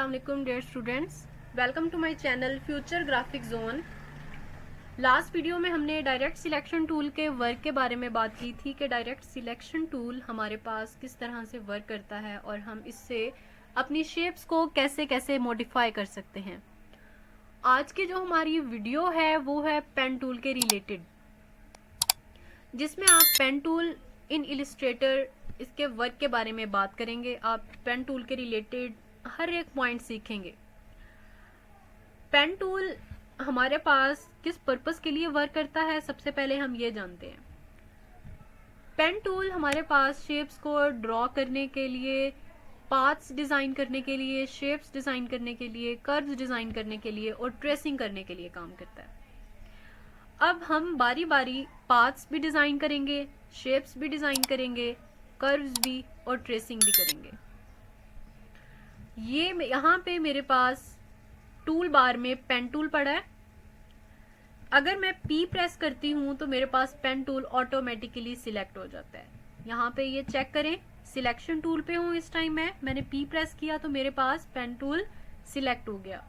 अस्सलाम वालेकुम dear students, welcome to my channel future graphic zone. Last video में हमने डायरेक्ट सिलेक्शन टूल के वर्क के बारे में बात की थी कि डायरेक्ट सिलेक्शन टूल हमारे पास किस तरह से वर्क करता है और हम इससे अपनी शेप्स को कैसे कैसे मॉडिफाई कर सकते हैं। आज की जो हमारी वीडियो है वो है पेन टूल के रिलेटेड, जिसमें आप पेन टूल इन इलिस्ट्रेटर इसके वर्क के बारे में बात करेंगे। आप पेन टूल के रिलेटेड हर एक पॉइंट सीखेंगे। पेन टूल हमारे पास किस पर्पस के लिए वर्क करता है, सबसे पहले हम ये जानते हैं। पेन टूल हमारे पास शेप्स को ड्रॉ करने के लिए, पाथ्स डिज़ाइन करने के लिए, शेप्स डिज़ाइन करने के लिए, कर्व्स डिज़ाइन करने के लिए और ट्रेसिंग करने के लिए काम करता है। अब हम बारी बारी पाथ्स भी डिज़ाइन करेंगे, शेप्स भी डिज़ाइन करेंगे, कर्व्स भी और ट्रेसिंग भी करेंगे। ये यहाँ पे मेरे पास टूल बार में पेन टूल पड़ा है। अगर मैं P प्रेस करती हूँ तो मेरे पास पेन टूल ऑटोमेटिकली सिलेक्ट हो जाता है। यहाँ पे ये चेक करें, सिलेक्शन टूल पे हूँ इस टाइम मैंने P प्रेस किया तो मेरे पास पेन टूल सिलेक्ट हो गया।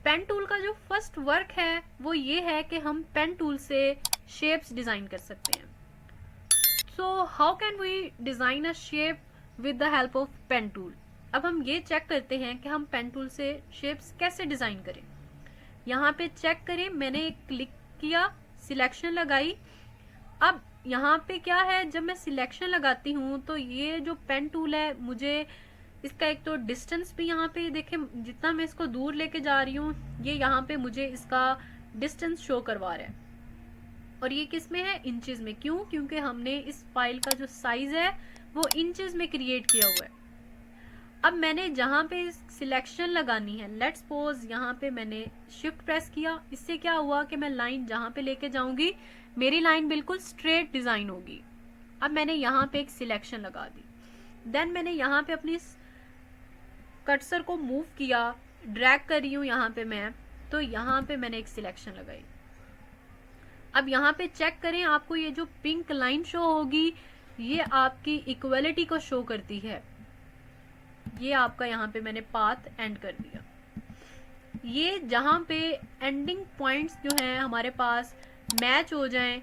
पेन टूल का जो फर्स्ट वर्क है वो ये है कि हम पेन टूल से शेप्स डिज़ाइन कर सकते हैं। So how can we design a shape with the help of pen tool. अब हम ये चेक करते हैं कि हम पेन टूल से शेप्स कैसे डिज़ाइन करें। यहाँ पे चेक करें, मैंने क्लिक किया, सिलेक्शन लगाई। अब यहाँ पे क्या है, जब मैं सिलेक्शन लगाती हूँ तो ये जो पेन टूल है मुझे इसका एक तो डिस्टेंस भी यहाँ पे देखें, जितना मैं इसको दूर लेके जा रही हूँ ये यहाँ पे मुझे इसका डिस्टेंस शो करवा रहा है। और ये किस में है, इंचेस में। क्यों? क्योंकि हमने इस फाइल का जो साइज है वो इंचेस में क्रिएट किया हुआ है। अब मैंने जहाँ पे सिलेक्शन लगानी है, लेट्स सपोज यहाँ पे मैंने शिफ्ट प्रेस किया। इससे क्या हुआ कि मैं लाइन जहाँ पे लेके जाऊंगी मेरी लाइन बिल्कुल स्ट्रेट डिज़ाइन होगी। अब मैंने यहाँ पे एक सिलेक्शन लगा दी, देन मैंने यहाँ पे अपनी कर्सर को मूव किया, ड्रैग कर रही हूँ यहाँ पे मैं, तो यहाँ पे मैंने एक सिलेक्शन लगाई। अब यहाँ पे चेक करें, आपको ये जो पिंक लाइन शो होगी ये आपकी इक्वलिटी को शो करती है। ये आपका यहाँ पे मैंने पाथ एंड कर दिया। ये जहाँ पे एंडिंग पॉइंट्स जो हैं हमारे पास मैच हो जाएं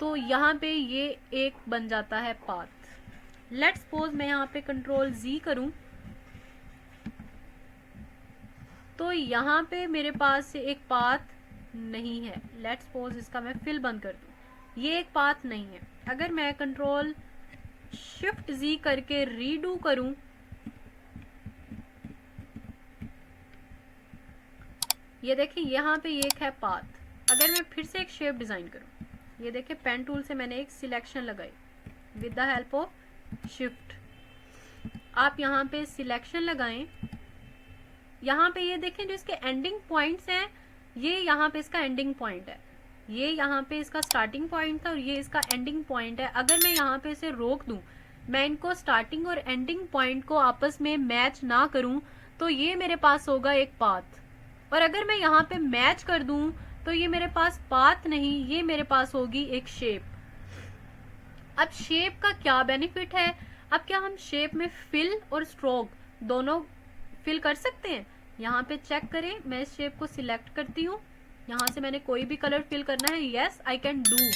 तो यहाँ पे ये एक बन जाता है पाथ। लेट्स सपोज मैं यहाँ पे कंट्रोल Z करूं तो यहाँ पे मेरे पास एक पाथ नहीं है। लेट्स सपोज इसका मैं फिल बंद कर दूं, ये एक पाथ नहीं है। अगर मैं कंट्रोल शिफ्ट Z करके रीडू करूं ये देखिए यहाँ पे ये एक है पाथ। अगर मैं फिर से एक शेप डिज़ाइन करूँ, ये देखिए पेन टूल से मैंने एक सिलेक्शन लगाई with the help of shift. आप यहाँ पे सिलेक्शन लगाएं, यहाँ पे ये देखें जो इसके एंडिंग पॉइंट्स हैं ये यहाँ पे इसका एंडिंग पॉइंट है, ये यहाँ पे इसका स्टार्टिंग पॉइंट था और ये इसका एंडिंग पॉइंट है। अगर मैं यहाँ पे इसे रोक दूँ, मैं इनको स्टार्टिंग और एंडिंग पॉइंट को आपस में मैच ना करूँ तो ये मेरे पास होगा एक पाथ। और अगर मैं यहाँ पे मैच कर दूं तो ये मेरे पास पाथ नहीं, ये मेरे पास होगी एक शेप। अब शेप का क्या बेनिफिट है, अब क्या हम शेप में फिल और स्ट्रोक दोनों फिल कर सकते हैं। यहाँ पे चेक करें, मैं इस शेप को सिलेक्ट करती हूँ, यहाँ से मैंने कोई भी कलर फिल करना है, यस आई कैन डू,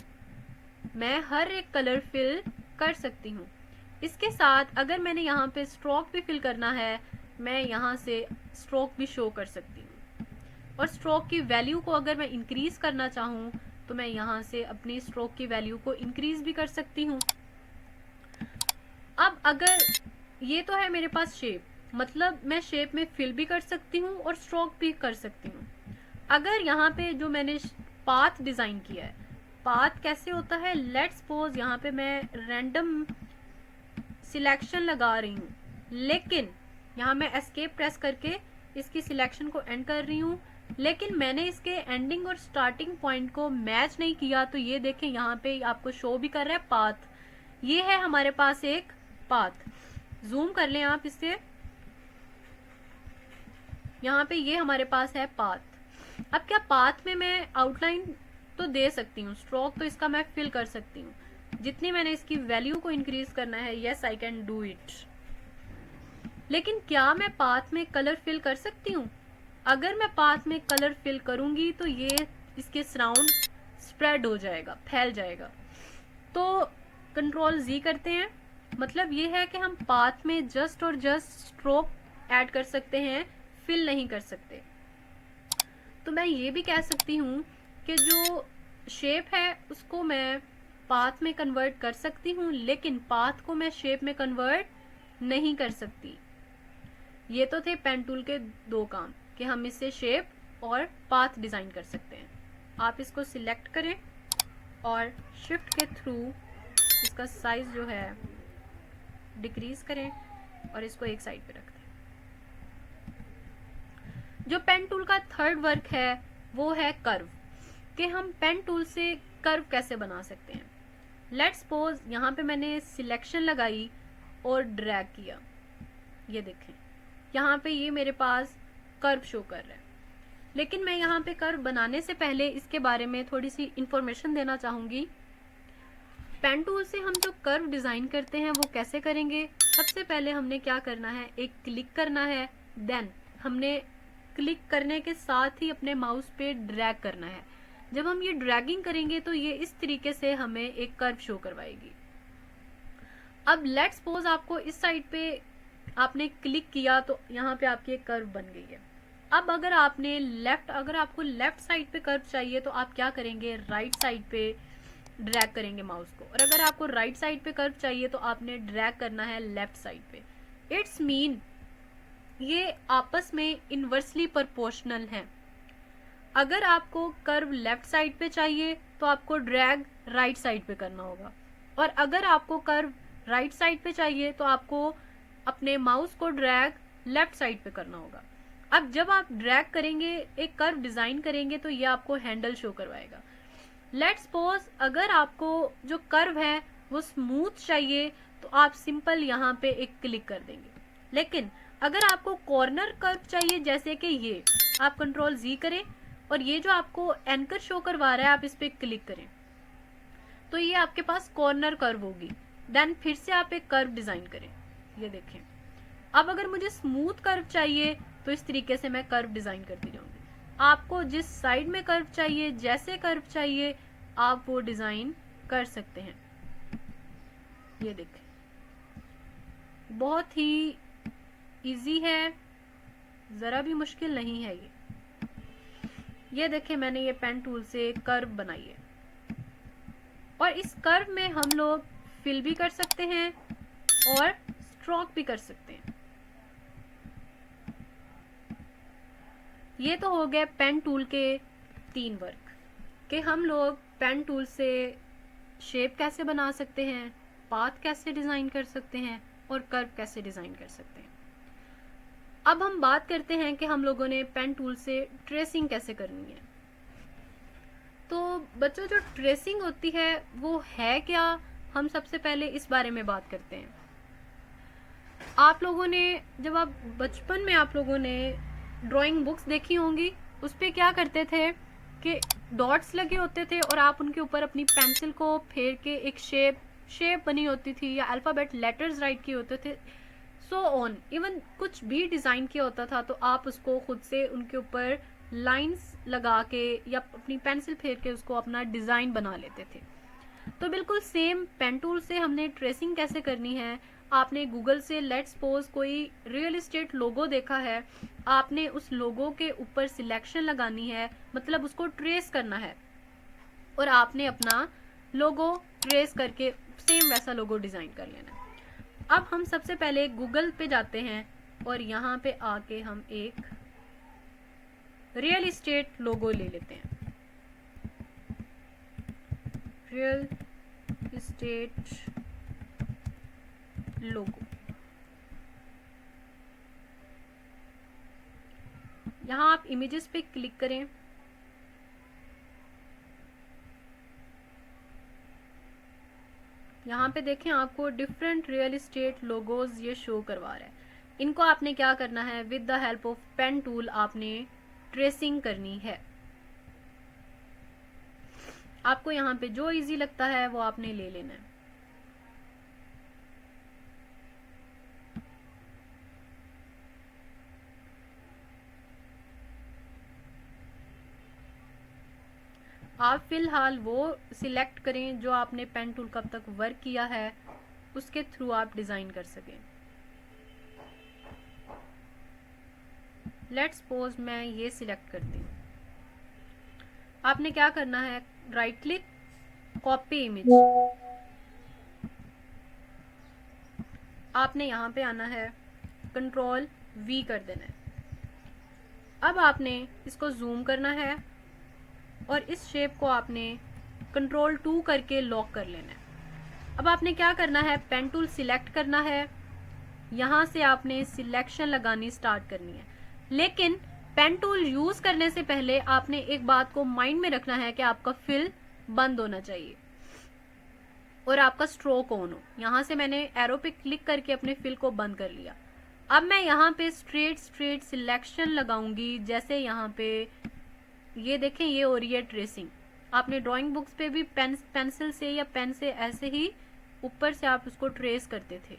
मैं हर एक कलर फिल कर सकती हूँ। इसके साथ अगर मैंने यहाँ पे स्ट्रोक भी फिल करना है, मैं यहाँ से स्ट्रोक भी शो कर सकती हूँ। और स्ट्रोक की वैल्यू को अगर मैं इंक्रीज करना चाहूँ तो मैं यहाँ से अपनी स्ट्रोक की वैल्यू को इंक्रीज भी कर सकती हूँ। अब अगर ये तो है मेरे पास शेप, मतलब मैं शेप में फिल भी कर सकती हूँ और स्ट्रोक भी कर सकती हूँ। अगर यहाँ पे जो मैंने पाथ डिज़ाइन किया है, पाथ कैसे होता है, लेट्स सपोज यहाँ पे मैं रैंडम सिलेक्शन लगा रही हूँ, लेकिन यहाँ मैं एस्केप प्रेस करके इसकी सिलेक्शन को एंड कर रही हूँ, लेकिन मैंने इसके एंडिंग और स्टार्टिंग पॉइंट को मैच नहीं किया तो ये देखें यहाँ पे आपको शो भी कर रहा है पाथ। ये है हमारे पास एक पाथ। जूम कर लें आप इससे, यहाँ पे ये हमारे पास है पाथ। अब क्या पाथ में मैं आउटलाइन तो दे सकती हूँ, स्ट्रोक तो इसका मैं फिल कर सकती हूँ। जितनी मैंने इसकी वैल्यू को इंक्रीज करना है, yes I can do it. लेकिन क्या मैं पाथ में कलर फिल कर सकती हूँ? अगर मैं पाथ में कलर फिल करूंगी तो ये इसके सराउंड स्प्रेड हो जाएगा, फैल जाएगा। तो कंट्रोल जी करते हैं, मतलब ये है कि हम पाथ में जस्ट और जस्ट स्ट्रोक ऐड कर सकते हैं, फिल नहीं कर सकते। तो मैं ये भी कह सकती हूँ कि जो शेप है उसको मैं पाथ में कन्वर्ट कर सकती हूँ, लेकिन पाथ को मैं शेप में कन्वर्ट नहीं कर सकती। ये तो थे पेन टूल के दो काम कि हम इससे शेप और पाथ डिज़ाइन कर सकते हैं। आप इसको सिलेक्ट करें और शिफ्ट के थ्रू इसका साइज जो है डिक्रीज करें और इसको एक साइड पे रख दें। जो पेन टूल का थर्ड वर्क है वो है कर्व, कि हम पेन टूल से कर्व कैसे बना सकते हैं। लेट्स सपोज यहाँ पे मैंने सिलेक्शन लगाई और ड्रैग किया, ये देखें यहाँ पे ये मेरे पास कर्व शो कर रहा है। लेकिन मैं यहाँ पे कर्व बनाने से पहले इसके बारे में थोड़ी सी इंफॉर्मेशन देना चाहूँगी। पेन टूल से हम जो कर्व डिज़ाइन करते हैं वो कैसे करेंगे। सबसे पहले हमने क्या करना है, एक क्लिक करना है, देन हमने क्लिक करने के साथ ही अपने माउस पे ड्रैग करना है। जब हम ये ड्रैगिंग करेंगे तो ये इस तरीके से हमें एक कर्व शो करवाएगी। अब लेट्स सपोज आपको इस साइड पे आपने क्लिक किया तो यहाँ पे आपकी एक कर्व बन गई है। अब अगर आपको लेफ्ट साइड पे कर्व चाहिए तो आप क्या करेंगे, राइट साइड पे ड्रैग करेंगे माउस को, और अगर आपको राइट साइड पे कर्व चाहिए तो आपने ड्रैग करना है लेफ्ट साइड पे। इट्स मीन ये आपस में इनवर्सली प्रोपोर्शनल हैं। अगर आपको कर्व लेफ्ट साइड पे चाहिए तो आपको ड्रैग राइट साइड पे करना होगा, और अगर आपको कर्व राइट साइड पे चाहिए तो आपको अपने माउस को ड्रैग लेफ्ट साइड पे करना होगा। अब जब आप ड्रैग करेंगे, एक कर्व डिजाइन करेंगे, तो ये आपको हैंडल शो करवाएगा। लेट्स सपोज अगर आपको जो कर्व है वो स्मूथ चाहिए तो आप सिंपल यहाँ पे एक क्लिक कर देंगे। लेकिन अगर आपको कॉर्नर कर्व चाहिए, जैसे कि ये, आप कंट्रोल जी करें और ये जो आपको एंकर शो करवा रहा है आप इस पे क्लिक करें तो ये आपके पास कॉर्नर कर्व होगी। देन फिर से आप एक कर्व डिजाइन करें, ये देखें। अब अगर मुझे स्मूथ कर्व चाहिए तो इस तरीके से मैं कर्व डिजाइन करती जाऊंगी। आपको जिस साइड में कर्व चाहिए, जैसे कर्व चाहिए, आप वो डिजाइन कर सकते हैं। ये देखें, बहुत ही इजी है, जरा भी मुश्किल नहीं है ये देखें मैंने ये पेन टूल से कर्व बनाई है, और इस कर्व में हम लोग फिल भी कर सकते हैं और स्ट्रोक भी कर सकते हैं। ये तो हो गए पेन टूल के 3 वर्क, कि हम लोग पेन टूल से शेप कैसे बना सकते हैं, पाथ कैसे डिजाइन कर सकते हैं और कर्व कैसे डिजाइन कर सकते हैं। अब हम बात करते हैं कि हम लोगों ने पेन टूल से ट्रेसिंग कैसे करनी है। तो बच्चों, जो ट्रेसिंग होती है वो है क्या, हम सबसे पहले इस बारे में बात करते हैं। आप लोगों ने जब आप बचपन में आप लोगों ने ड्राइंग बुक्स देखी होंगी, उस पे क्या करते थे कि डॉट्स लगे होते थे और आप उनके ऊपर अपनी पेंसिल को फेर के एक शेप बनी होती थी, या अल्फ़ाबेट लेटर्स राइट किए होते थे, सो ऑन। इवन कुछ भी डिज़ाइन किया होता था तो आप उसको खुद से उनके ऊपर लाइंस लगा के या अपनी पेंसिल फेर के उसको अपना डिज़ाइन बना लेते थे। तो बिल्कुल सेम पेन टूल से हमने ट्रेसिंग कैसे करनी है। आपने गूगल से लेट्स सपोज कोई रियल एस्टेट लोगो देखा है, आपने उस लोगो के ऊपर सिलेक्शन लगानी है, मतलब उसको ट्रेस करना है, और आपने अपना लोगो ट्रेस करके सेम वैसा लोगो डिज़ाइन कर लेना है। अब हम सबसे पहले गूगल पे जाते हैं और यहाँ पे आके हम एक रियल एस्टेट लोगो ले लेते हैं। रियल एस्टेट लोगो, यहाँ आप इमेजेस पे क्लिक करें, यहाँ पे देखें आपको डिफरेंट रियल एस्टेट लोगोज ये शो करवा रहा है। इनको आपने क्या करना है, with the help of pen tool आपने ट्रेसिंग करनी है। आपको यहाँ पे जो इजी लगता है वो आपने ले लेना है। आप फिलहाल वो सिलेक्ट करें जो आपने पेन टूल कब तक वर्क किया है, उसके थ्रू आप डिज़ाइन कर सकें। लेट्स सपोज मैं ये सिलेक्ट करती हूँ। आपने क्या करना है, राइट क्लिक, कॉपी इमेज, आपने यहाँ पे आना है, कंट्रोल V कर देना है। अब आपने इसको जूम करना है और इस शेप को आपने कंट्रोल 2 करके लॉक कर लेना है। अब आपने क्या करना है, पेन टूल सिलेक्ट करना है, यहाँ से आपने सिलेक्शन लगानी स्टार्ट करनी है। लेकिन पेन टूल यूज करने से पहले आपने एक बात को माइंड में रखना है कि आपका फिल बंद होना चाहिए और आपका स्ट्रोक ऑन हो। यहाँ से मैंने एरो पे क्लिक करके अपने फिल को बंद कर लिया। अब मैं यहाँ पे स्ट्रेट सिलेक्शन लगाऊंगी। जैसे यहाँ पे ये देखें, ये हो रही है ट्रेसिंग। आपने ड्राइंग बुक्स पे भी पेंसिल से या पेन से ऐसे ही ऊपर से आप उसको ट्रेस करते थे,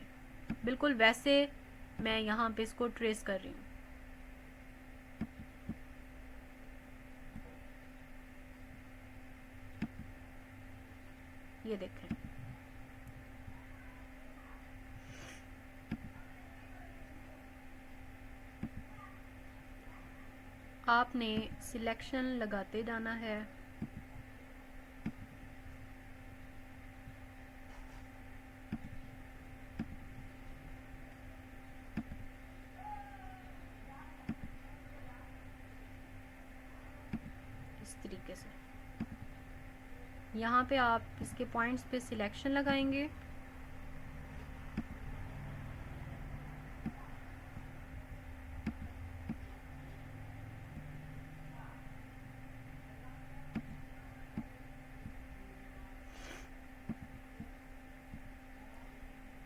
बिल्कुल वैसे मैं यहाँ पे इसको ट्रेस कर रही हूँ। ये देखें, आपने सिलेक्शन लगाते जाना है। इस तरीके से यहाँ पे आप इसके पॉइंट्स पे सिलेक्शन लगाएंगे।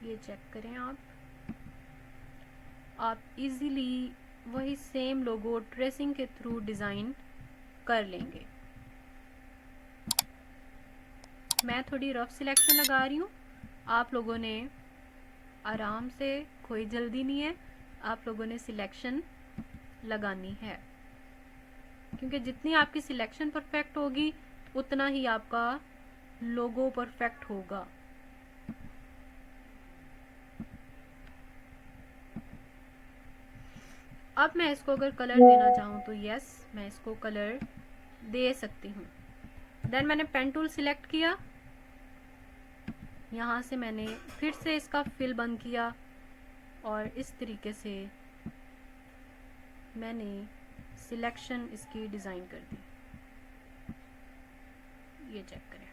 ये चेक करें आप इजीली वही सेम लोगो ट्रेसिंग के थ्रू डिज़ाइन कर लेंगे। मैं थोड़ी रफ सिलेक्शन लगा रही हूँ, आप लोगों ने आराम से, कोई जल्दी नहीं है, आप लोगों ने सिलेक्शन लगानी है, क्योंकि जितनी आपकी सिलेक्शन परफेक्ट होगी उतना ही आपका लोगो परफेक्ट होगा। अब मैं इसको अगर कलर देना चाहूँ तो यस, मैं इसको कलर दे सकती हूँ। देन मैंने पेन टूल सिलेक्ट किया, यहाँ से मैंने फिर से इसका फिल बंद किया और इस तरीके से मैंने सिलेक्शन इसकी डिज़ाइन कर दी। ये चेक करें।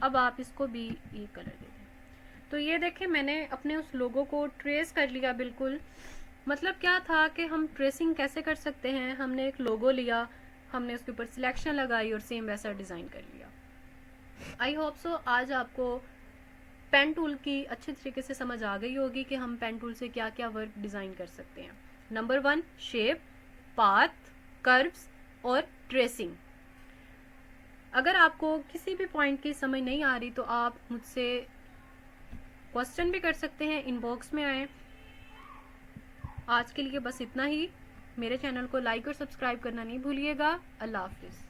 अब आप इसको भी ये कलर दे दें। तो ये देखें, मैंने अपने उस लोगो को ट्रेस कर लिया बिल्कुल। मतलब क्या था कि हम ट्रेसिंग कैसे कर सकते हैं, हमने एक लोगो लिया, हमने उसके ऊपर सिलेक्शन लगाई और सेम वैसा डिज़ाइन कर लिया। आई होप सो आज आपको पेन टूल की अच्छी तरीके से समझ आ गई होगी कि हम पेन टूल से क्या क्या वर्क डिज़ाइन कर सकते हैं। नंबर 1 शेप, पाथ, कर्व्स और ट्रेसिंग। अगर आपको किसी भी पॉइंट की समझ नहीं आ रही तो आप मुझसे क्वेश्चन भी कर सकते हैं, इनबॉक्स में आए। आज के लिए बस इतना ही। मेरे चैनल को लाइक और सब्सक्राइब करना नहीं भूलिएगा। अल्लाह हाफिज़।